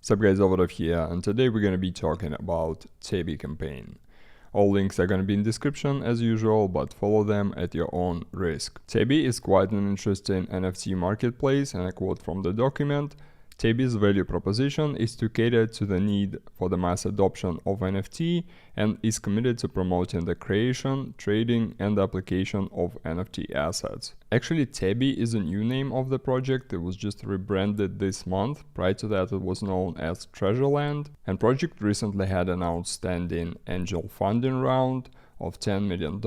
What's up guys, over here, and today we're going to be talking about TABI campaign. All links are going to be in description as usual, but follow them at your own risk. TABI is quite an interesting NFT marketplace, and I quote from the document: TABI's value proposition is to cater to the need for the mass adoption of NFT and is committed to promoting the creation, trading, and application of NFT assets. Actually, TABI is a new name of the project. It was just rebranded this month. Prior to that, it was known as Treasureland, and project recently had an outstanding angel funding round of $10 million,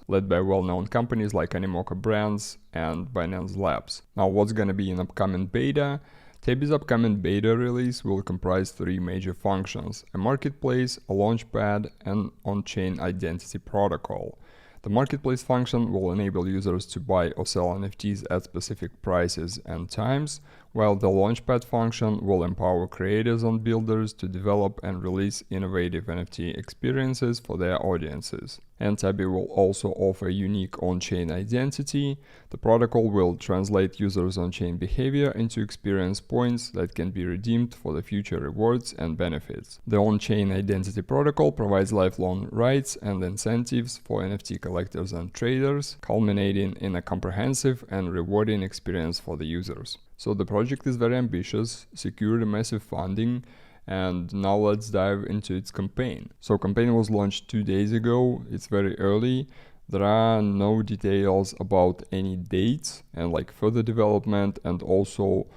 led by well-known companies like Animoca Brands and Binance Labs. Now, what's going to be in upcoming beta? TABI's upcoming beta release will comprise three major functions: a marketplace, a launchpad, and on-chain identity protocol. The marketplace function will enable users to buy or sell NFTs at specific prices and times, while the launchpad function will empower creators and builders to develop and release innovative NFT experiences for their audiences. And TABI will also offer unique on-chain identity. The protocol will translate users' on-chain behavior into experience points that can be redeemed for the future rewards and benefits. The on-chain identity protocol provides lifelong rights and incentives for NFT collectors and traders, culminating in a comprehensive and rewarding experience for the users. So the project is very ambitious, secured massive funding, and now let's dive into its campaign. So campaign was launched 2 days ago. It's very early. There are no details about any dates and like further development, and also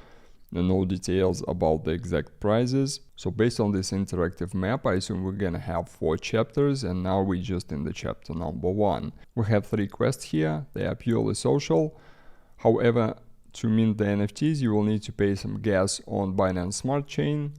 no details about the exact prices. So based on this interactive map, I assume we're gonna have 4 chapters, and now we're just in the chapter number 1. We have 3 quests here. They are purely social. However, to mint the NFTs, you will need to pay some gas on Binance Smart Chain.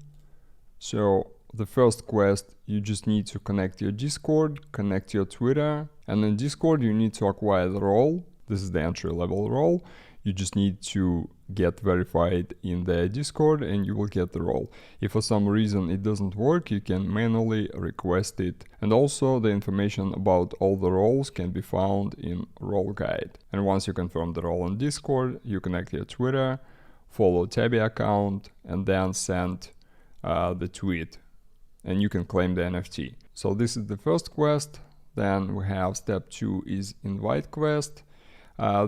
So the first quest, you just need to connect your Discord, connect your Twitter, and in Discord you need to acquire the role. This is the entry-level role. You just need to get verified in the Discord and you will get the role. If for some reason it doesn't work, you can manually request it. And also the information about all the roles can be found in role guide. And once you confirm the role on Discord, you connect your Twitter, follow TABI account, and then send the tweet, and you can claim the NFT. So this is the first quest. Then we have step 2 is invite quest.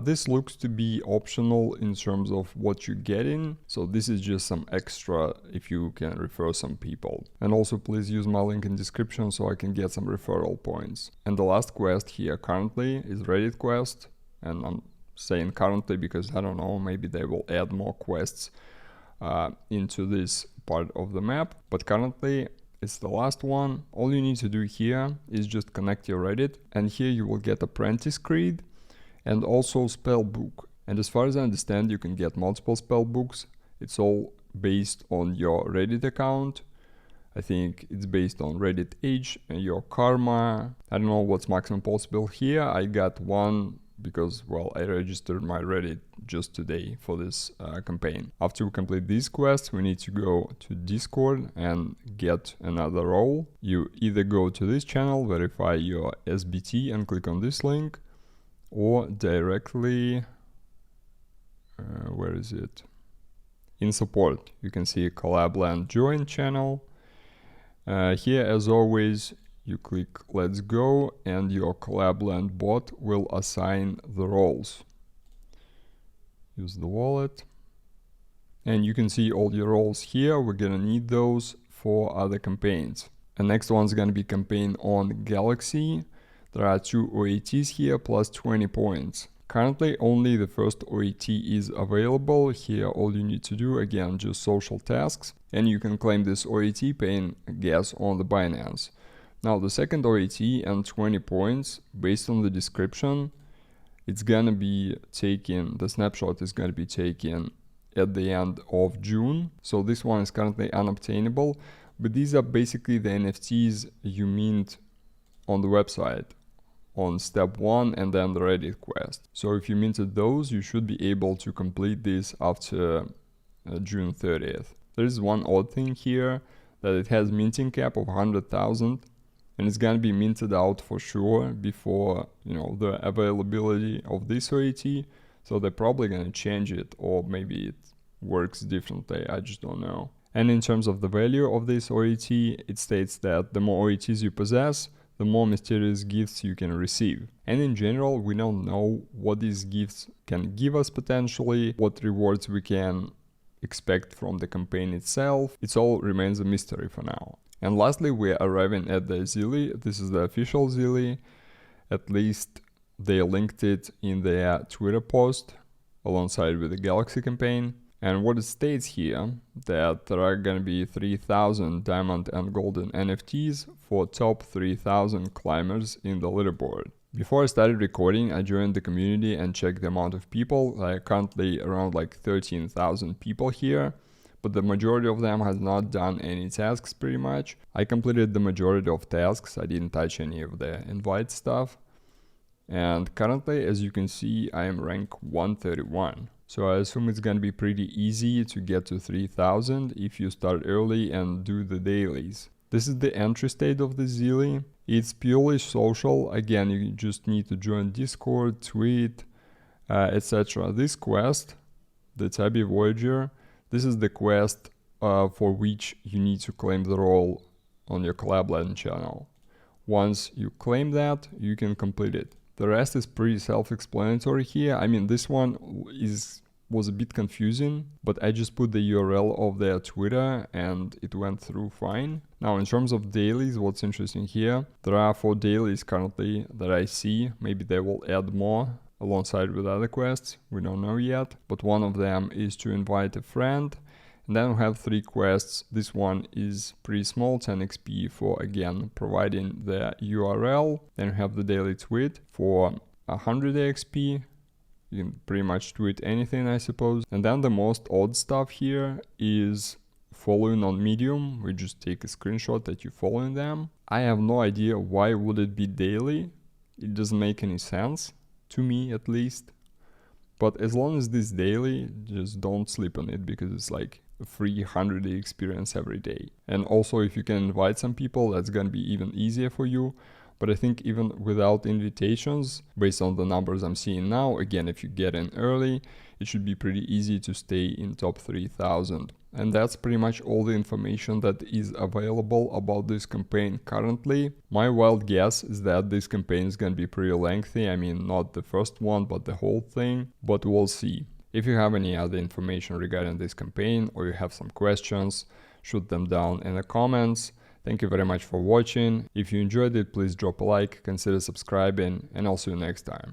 This looks to be optional in terms of what you're getting, so this is just some extra if you can refer some people. And also please use my link in description so I can get some referral points. And the last quest here currently is Reddit quest, and I'm saying currently because I don't know, maybe they will add more quests into this part of the map, but currently it's the last one. All you need to do here is just connect your Reddit, and here you will get apprentice creed and also spell book. And as far as I understand, you can get multiple spell books. It's all based on your Reddit account. I think it's based on Reddit age and your karma. I don't know what's maximum possible here. I got one because, well, I registered my Reddit just today for this campaign. After we complete these quests, we need to go to Discord and get another role. You either go to this channel, verify your SBT and click on this link, or directly, where is it? In support, you can see Collabland join channel. Here, as always, you click let's go and your Collabland bot will assign the roles. Use the wallet. And you can see all your roles here. We're gonna need those for other campaigns. The next one's gonna be campaign on Galxe. There are 2 OATs here plus 20 points. Currently only the first OAT is available. Here all you need to do, again, just social tasks, and you can claim this OAT paying gas on the Binance. Now the second OAT and 20 points, based on the description, it's gonna be taken, the snapshot is gonna be taken at the end of June. So this one is currently unobtainable, but these are basically the NFTs you mint on the website on step 1 and then the Reddit quest. So if you minted those, you should be able to complete this after June 30th. There is one odd thing here, that it has minting cap of 100,000. And it's gonna be minted out for sure before, the availability of this OAT. So they're probably gonna change it, or maybe it works differently, I just don't know. And in terms of the value of this OET, it states that the more OETs you possess, the more mysterious gifts you can receive. And in general, we don't know what these gifts can give us potentially, what rewards we can expect from the campaign itself. It all remains a mystery for now. And lastly, we're arriving at the Zealy. This is the official Zealy. At least they linked it in their Twitter post alongside with the Galxe campaign. And what it states here, that there are gonna be 3,000 diamond and golden NFTs for top 3,000 climbers in the leaderboard. Before I started recording, I joined the community and checked the amount of people. Like currently around like 13,000 people here, but the majority of them has not done any tasks pretty much. I completed the majority of tasks. I didn't touch any of the invite stuff. And currently, as you can see, I am rank 131. So I assume it's gonna be pretty easy to get to 3,000 if you start early and do the dailies. This is the entry state of the Zealy. It's purely social. Again, you just need to join Discord, tweet, etc. This quest, the TABI Voyager, this is the quest for which you need to claim the role on your Collabland channel. Once you claim that, you can complete it. The rest is pretty self-explanatory here. I mean, this one was a bit confusing, but I just put the URL of their Twitter and it went through fine. Now, in terms of dailies, what's interesting here, there are 4 dailies currently that I see. Maybe they will add more alongside with other quests. We don't know yet, but one of them is to invite a friend. And then we have 3 quests. This one is pretty small, 10 XP for, again, providing the URL. Then we have the daily tweet for 100 XP. You can pretty much tweet anything, I suppose. And then the most odd stuff here is following on Medium. We just take a screenshot that you're following them. I have no idea why would it be daily. It doesn't make any sense, to me at least. But as long as this daily, just don't sleep on it, because it's like a free 100 experience every day. And also, if you can invite some people, that's gonna be even easier for you. But I think even without invitations, based on the numbers I'm seeing now, again, if you get in early, it should be pretty easy to stay in top 3,000. And that's pretty much all the information that is available about this campaign currently. My wild guess is that this campaign is gonna be pretty lengthy. I mean, not the first one, but the whole thing, but we'll see. If you have any other information regarding this campaign, or you have some questions, shoot them down in the comments. Thank you very much for watching. If you enjoyed it, please drop a like, consider subscribing, and I'll see you next time.